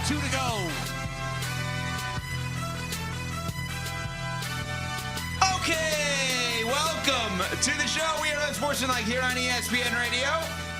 2 to go. Okay, welcome to the show. We are Unsportsmanlike here on ESPN Radio.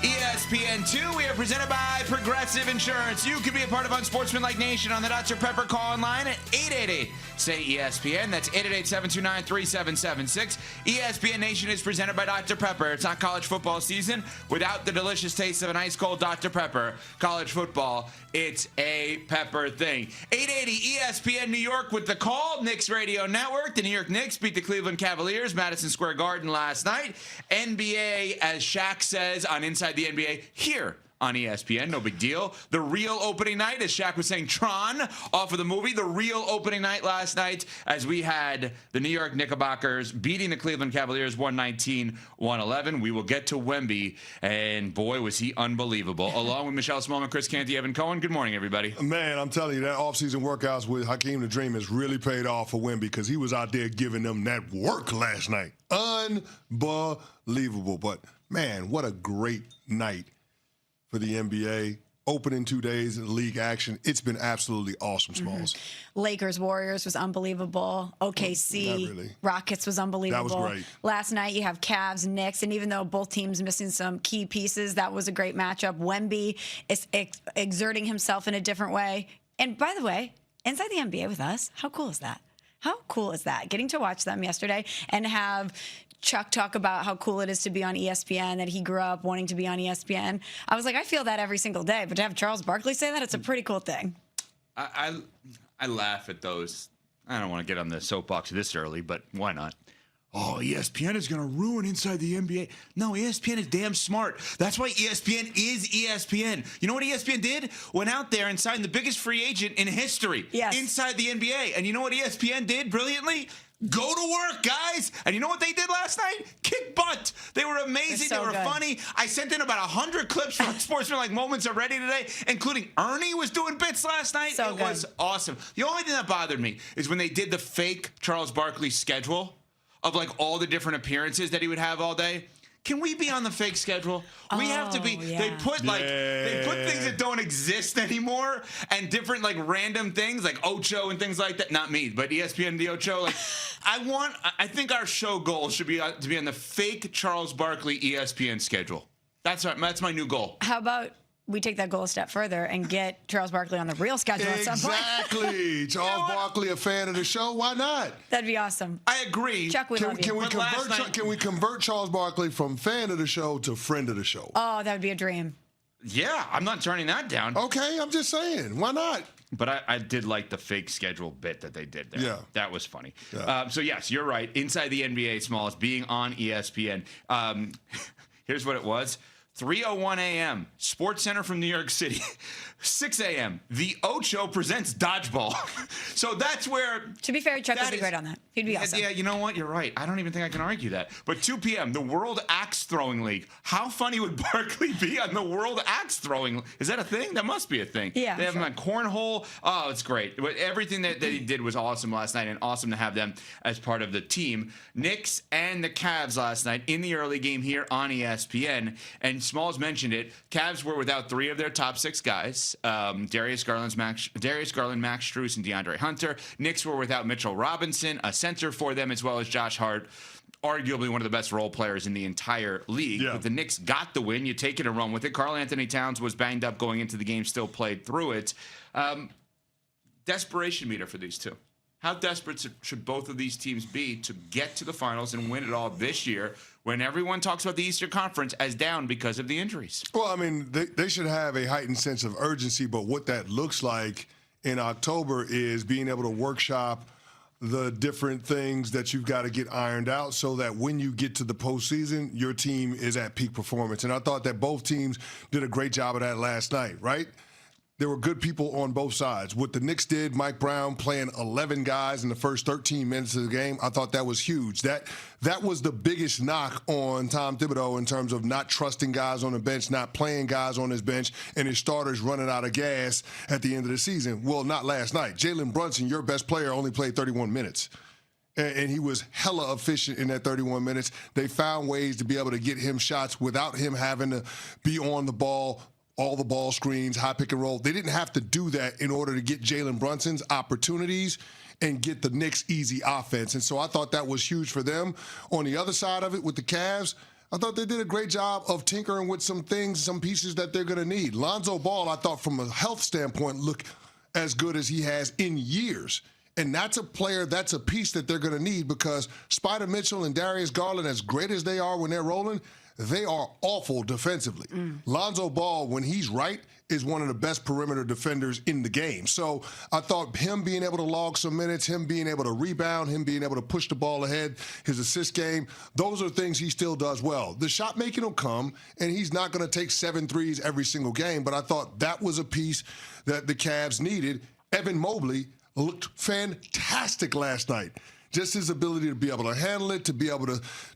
ESPN2, we are presented by Progressive Insurance. You can be a part of Unsportsmanlike Nation on the Dr. Pepper call line at 888-SAY-ESPN. That's 888-729-3776. ESPN Nation is presented by Dr. Pepper. It's not college football season without the delicious taste of an ice-cold Dr. Pepper. College football, it's a pepper thing. 880-ESPN New York with the call. Knicks Radio Network. The New York Knicks beat the Cleveland Cavaliers, Madison Square Garden last night. NBA, as Shaq says on Inside the NBA, here on ESPN. No big deal. The real opening night, as Shaq was saying, Tron off of the movie. The real opening night last night as we had the New York Knickerbockers beating the Cleveland Cavaliers 119-111. We will get to Wemby, and boy, was he unbelievable. Along with Michelle Smallman, Chris Canty, Evan Cohen. Good morning, everybody. Man, I'm telling you, that offseason workouts with Hakeem the Dream has really paid off for Wemby because he was out there giving them that work last night. Unbelievable. But, man, what a great night for the NBA. Opening 2 days of league action. It's been absolutely awesome, Smalls. Lakers, Warriors was unbelievable. OKC, really. Rockets was unbelievable. That was great. Last night you have Cavs, Knicks, and even though both teams missing some key pieces, that was a great matchup. Wemby is exerting himself in a different way. And by the way, inside the NBA with us, how cool is that? How cool is that? Getting to watch them yesterday and have Chuck talk about how cool it is to be on ESPN, that he grew up wanting to be on ESPN. I was like, I feel that every single day, but to have Charles Barkley say that, it's a pretty cool thing. I laugh at those. I don't want to get on the soapbox this early, but why not? Oh, ESPN is going to ruin Inside the NBA. No, ESPN is damn smart. That's why ESPN is ESPN. You know what ESPN did? Went out there and signed the biggest free agent in history. Yes. Inside the NBA. And you know what ESPN did brilliantly? Go to work, guys. And you know what they did last night? Kick butt. They were amazing. So they were good. funny. I sent in about 100 clips from Sportsmanlike Moments already today, including Ernie was doing bits last night. So it good. was awesome. The only thing that bothered me is when they did the fake Charles Barkley schedule of like all the different appearances that he would have all day. Can we be on the fake schedule? We have to be. Yeah. They put things that don't exist anymore and different like random things like Ocho and things like that. Not me, but ESPN the Ocho. Like I think our show goal should be to be on the fake Charles Barkley ESPN schedule. That's my new goal. How about we take that goal a step further and get Charles Barkley on the real schedule at some point? Exactly. Charles Barkley, a fan of the show. Why not? That'd be awesome. I agree. Chuck, we love you. Can we convert Charles Barkley from fan of the show to friend of the show? Oh, that would be a dream. Yeah, I'm not turning that down. Okay, I'm just saying. Why not? But I did like the fake schedule bit that they did there. Yeah. That was funny. Yeah. So, yes, you're right. Inside the NBA, Smalls, being on ESPN. Here's what it was. 3:01 a.m., Sports Center from New York City. 6 a.m., the Ocho presents Dodgeball. So that's where... To be fair, Chuck would be great on that. He'd be awesome. Yeah, you know what? You're right. I don't even think I can argue that. But 2 p.m., the World Axe Throwing League. How funny would Barkley be on the World Axe Throwing? Is that a thing? That must be a thing. Yeah, They have him on cornhole. Oh, it's great. But everything that he did was awesome last night, and awesome to have them as part of the team. Knicks and the Cavs last night in the early game here on ESPN. And Smalls mentioned it. Cavs were without 3 of their top 6 guys. Darius Garland, Max Strus, and DeAndre Hunter. Knicks were without Mitchell Robinson, a center for them, as well as Josh Hart, arguably one of the best role players in the entire league. Yeah. But the Knicks got the win. You take it and run with it. Karl Anthony Towns was banged up going into the game, still played through it. Desperation meter for these two. How desperate should both of these teams be to get to the finals and win it all this year when everyone talks about the Eastern Conference as down because of the injuries? Well, I mean, they should have a heightened sense of urgency, but what that looks like in October is being able to workshop the different things that you've got to get ironed out so that when you get to the postseason, your team is at peak performance. And I thought that both teams did a great job of that last night, right? There were good people on both sides. What the Knicks did, Mike Brown playing 11 guys in the first 13 minutes of the game, I thought that was huge. That was the biggest knock on Tom Thibodeau in terms of not trusting guys on the bench, not playing guys on his bench, and his starters running out of gas at the end of the season. Well, not last night. Jalen Brunson, your best player, only played 31 minutes. And he was hella efficient in that 31 minutes. They found ways to be able to get him shots without him having to be on the ball all the ball screens, high pick and roll. They didn't have to do that in order to get Jalen Brunson's opportunities and get the Knicks easy offense. And so I thought that was huge for them. On the other side of it with the Cavs, I thought they did a great job of tinkering with some things, some pieces that they're going to need. Lonzo Ball, I thought from a health standpoint, looked as good as he has in years. And that's a player, that's a piece that they're going to need because Spider Mitchell and Darius Garland, as great as they are when they're rolling, they are awful defensively. Lonzo Ball, when he's right, is one of the best perimeter defenders in the game. So I thought him being able to log some minutes, him being able to rebound, him being able to push the ball ahead, his assist game, those are things he still does well. The shot making will come, and he's not going to take 7 threes every single game, but I thought that was a piece that the Cavs needed. Evan Mobley looked fantastic last night. Just his ability to be able to handle it, to be able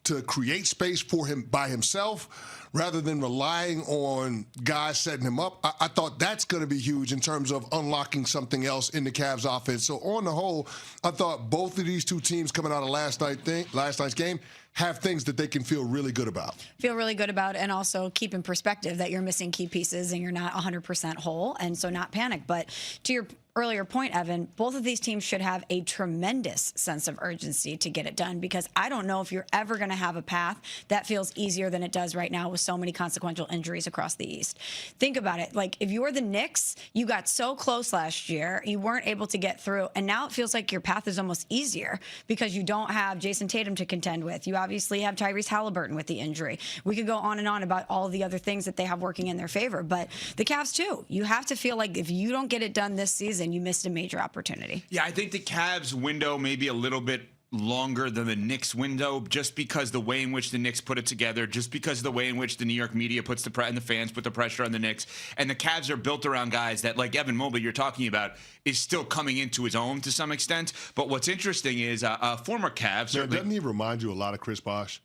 to create space for him by himself rather than relying on guys setting him up. I thought that's going to be huge in terms of unlocking something else in the Cavs offense. So on the whole, I thought both of these two teams coming out of last night's game have things that they can feel really good about. Feel really good about, and also keep in perspective that you're missing key pieces and you're not 100% whole, and so not panic. But to your earlier point, Evan, both of these teams should have a tremendous sense of urgency to get it done because I don't know if you're ever going to have a path that feels easier than it does right now with so many consequential injuries across the East. Think about it. Like, if you're the Knicks, you got so close last year, you weren't able to get through, and now it feels like your path is almost easier because you don't have Jason Tatum to contend with. You obviously have Tyrese Halliburton with the injury. We could go on and on about all the other things that they have working in their favor, but the Cavs too. You have to feel like if you don't get it done this season, you missed a major opportunity. Yeah, I think the Cavs window may be a little bit longer than the Knicks window just because the way in which the Knicks put it together, just because of the way in which the New York media puts and the fans put the pressure on the Knicks. And the Cavs are built around guys that, like Evan Mobley you're talking about, is still coming into his own to some extent. But what's interesting is former Cavs. Yeah, doesn't he remind you a lot of Chris Bosh?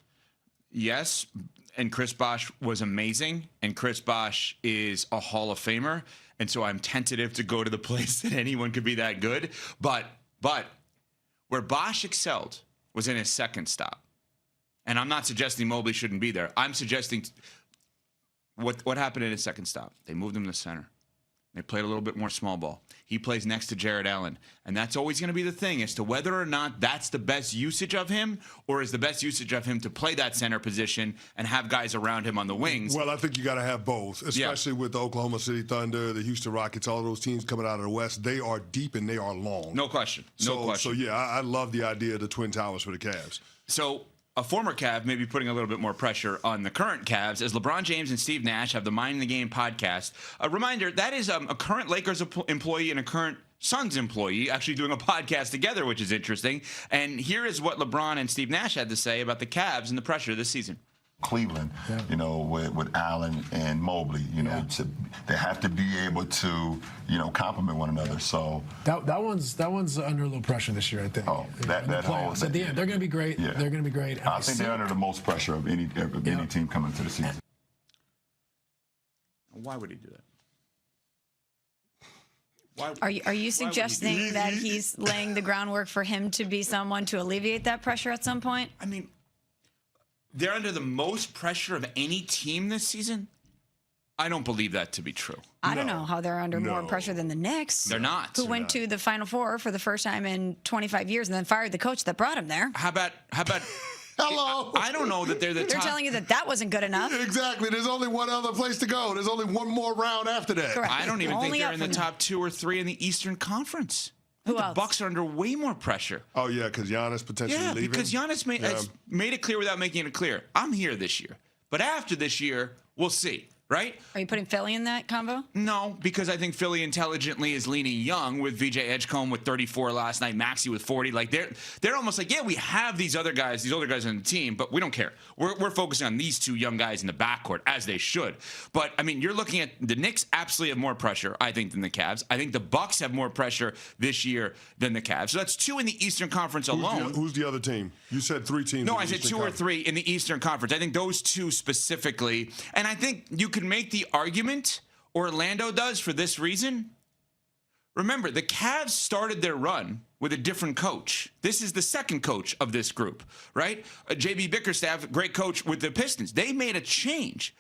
Yes, and Chris Bosh was amazing, and Chris Bosh is a Hall of Famer, and so I'm tentative to go to the place that anyone could be that good. But where Bosh excelled was in his second stop. And I'm not suggesting Mobley shouldn't be there. I'm suggesting what happened in his second stop. They moved him to center. They played a little bit more small ball. He plays next to Jared Allen. And that's always going to be the thing as to whether or not that's the best usage of him or is the best usage of him to play that center position and have guys around him on the wings. Well, I think you got to have both, especially with the Oklahoma City Thunder, the Houston Rockets, all those teams coming out of the West. They are deep and they are long. No question. No question. So, yeah, I love the idea of the Twin Towers for the Cavs. So a former Cav may be putting a little bit more pressure on the current Cavs as LeBron James and Steve Nash have the Mind in the Game podcast. A reminder, that is a current Lakers employee and a current Suns employee actually doing a podcast together, which is interesting. And here is what LeBron and Steve Nash had to say about the Cavs and the pressure this season. Cleveland, you know, with Allen and Mobley, you know, they have to be able to, you know, complement one another. So that one's under a little pressure this year, I think. Oh, that whole. At the end, they're going to be great. Yeah. They're going to be great. And I think they're under the most pressure of any team coming into the season. Why would he do that? Are you suggesting that he's laying the groundwork for him to be someone to alleviate that pressure at some point? I mean, they're under the most pressure of any team this season? I don't believe that to be true. I don't know how they're under more pressure than the Knicks. They're not. Who went to the Final Four for the first time in 25 years and then fired the coach that brought him there. How about Hello. I don't know that they're the top. They're telling you that wasn't good enough. Exactly. There's only one other place to go. There's only one more round after that. Correct. I don't even think Only they're up in the from top 2 or 3 in the Eastern Conference. Who the else? Bucks are under way more pressure. Oh, yeah, because Giannis potentially leaving. Because Giannis made it clear without making it clear. I'm here this year. But after this year, we'll see, right? Are you putting Philly in that combo? No, because I think Philly intelligently is leaning young with VJ Edgecombe with 34 last night, Maxey with 40. Like they're almost like, yeah, we have these older guys on the team, but we don't care. We're focusing on these two young guys in the backcourt, as they should. But I mean, you're looking at the Knicks absolutely have more pressure, I think, than the Cavs. I think the Bucks have more pressure this year than the Cavs. So that's 2 in the Eastern Conference alone. Who's the other team? You said 3 teams. No, I said 2 or 3 in the Eastern Conference. I think those 2 specifically. And I think you can make the argument, Orlando does, for this reason. Remember, the Cavs started their run with a different coach. This is the second coach of this group, right? JB Bickerstaff, great coach with the Pistons. They made a change.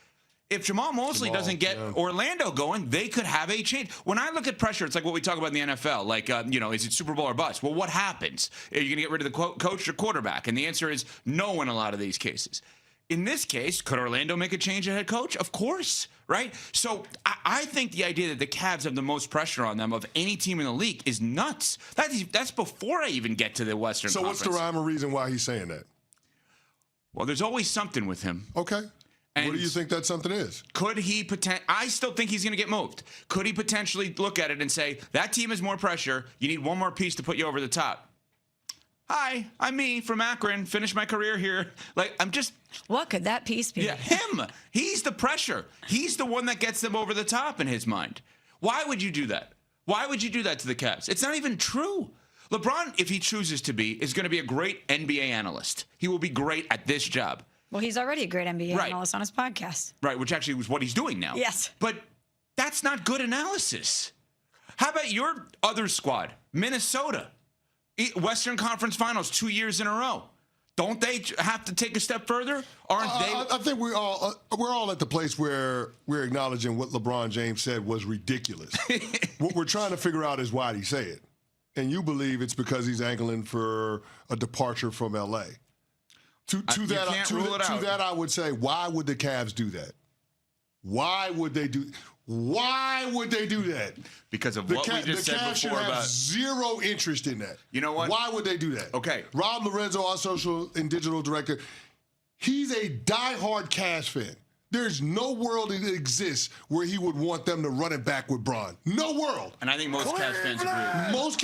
if Jamal Mosley doesn't get Orlando going, they could have a change. When I look at pressure, it's like what we talk about in the NFL. Like, is it Super Bowl or bust? Well, what happens? Are you going to get rid of the coach or quarterback? And the answer is no in a lot of these cases. In this case, could Orlando make a change at head coach? Of course, right? So I think the idea that the Cavs have the most pressure on them of any team in the league is nuts. That's before I even get to the Western Conference. So what's the rhyme or reason why he's saying that? Well, there's always something with him. Okay. And what do you think that something is? Could he I still think he's going to get moved. Could he potentially look at it and say, that team has more pressure. You need one more piece to put you over the top. Hi, I'm me from Akron. Finished my career here. Like, I'm just... What could that piece be? Yeah, him. He's the pressure. He's the one that gets them over the top in his mind. Why would you do that? Why would you do that to the Cavs? It's not even true. LeBron, if he chooses to be, is going to be a great NBA analyst. He will be great at this job. Well, he's already a great NBA analyst on his podcast. Right, which actually was what he's doing now. Yes. But that's not good analysis. How about your other squad, Minnesota? Western Conference Finals 2 years in a row. Don't they have to take a step further? Aren't they? I think we're all at the place where we're acknowledging what LeBron James said was ridiculous. What we're trying to figure out is why did he say it. And you believe it's because he's angling for a departure from L.A. To that, I would say, why would the Cavs do that? Why would they do that? Because of what we just said before. The Cavs should have zero interest in that. You know what? Why would they do that? Okay. Rob Lorenzo, our social and digital director, he's a diehard Cavs fan. There's no world that exists where he would want them to run it back with Bron. No world. And I think most Cavs fans agree. Most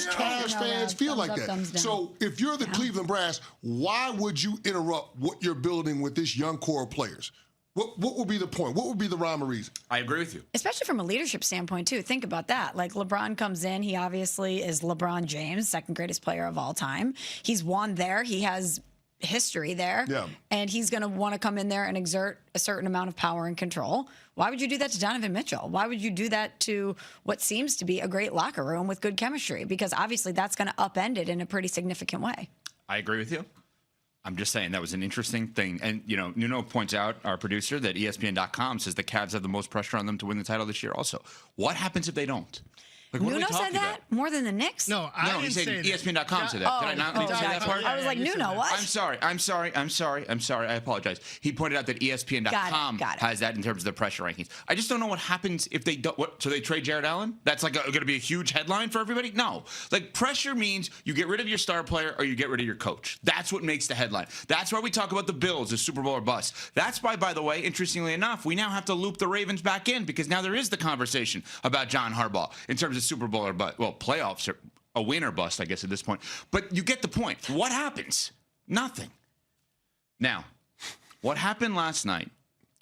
Cavs fans feel like that. So if you're the Cleveland Brass, why would you interrupt what you're building with this young core of players? What would be the point? What would be the rhyme or reason? I agree with you. Especially from a leadership standpoint, too. Think about that. Like, LeBron comes in. He obviously is LeBron James, second greatest player of all time. He's won there. He has history there. Yeah. And he's going to want to come in there and exert a certain amount of power and control. Why would you do that to Donovan Mitchell? Why would you do that to what seems to be a great locker room with good chemistry? Because obviously that's going to upend it in a pretty significant way. I agree with you. I'm just saying that was an interesting thing. And, Nuno points out, our producer, that ESPN.com says the Cavs have the most pressure on them to win the title this year also. What happens if they don't? Like, what Nuno said that more than the Knicks? No, I didn't say that. ESPN.com said that. Did I not need to say that part? I was like, Nuno, what? I'm sorry. I apologize. He pointed out that ESPN.com has that in terms of the pressure rankings. I just don't know what happens if they don't. So they trade Jared Allen? That's like going to be a huge headline for everybody? No. Like, pressure means you get rid of your star player or you get rid of your coach. That's what makes the headline. That's why we talk about the Bills, the Super Bowl or bust. That's why, by the way, interestingly enough, we now have to loop the Ravens back in because now there is the conversation about John Harbaugh in terms of Super Bowl or bust. Well, playoffs are a win or bust, I guess, at this point. But you get the point. What happens? Nothing. Now, what happened last night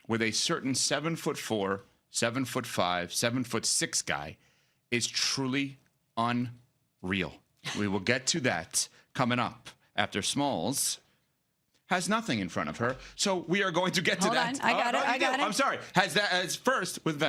with a certain 7'4", 7'5", 7'6" guy is truly unreal. We will get to that coming up after Smalls has nothing in front of her. So we are going to get to that. Hold on. I got it. I'm sorry. Has that as first with Venmo.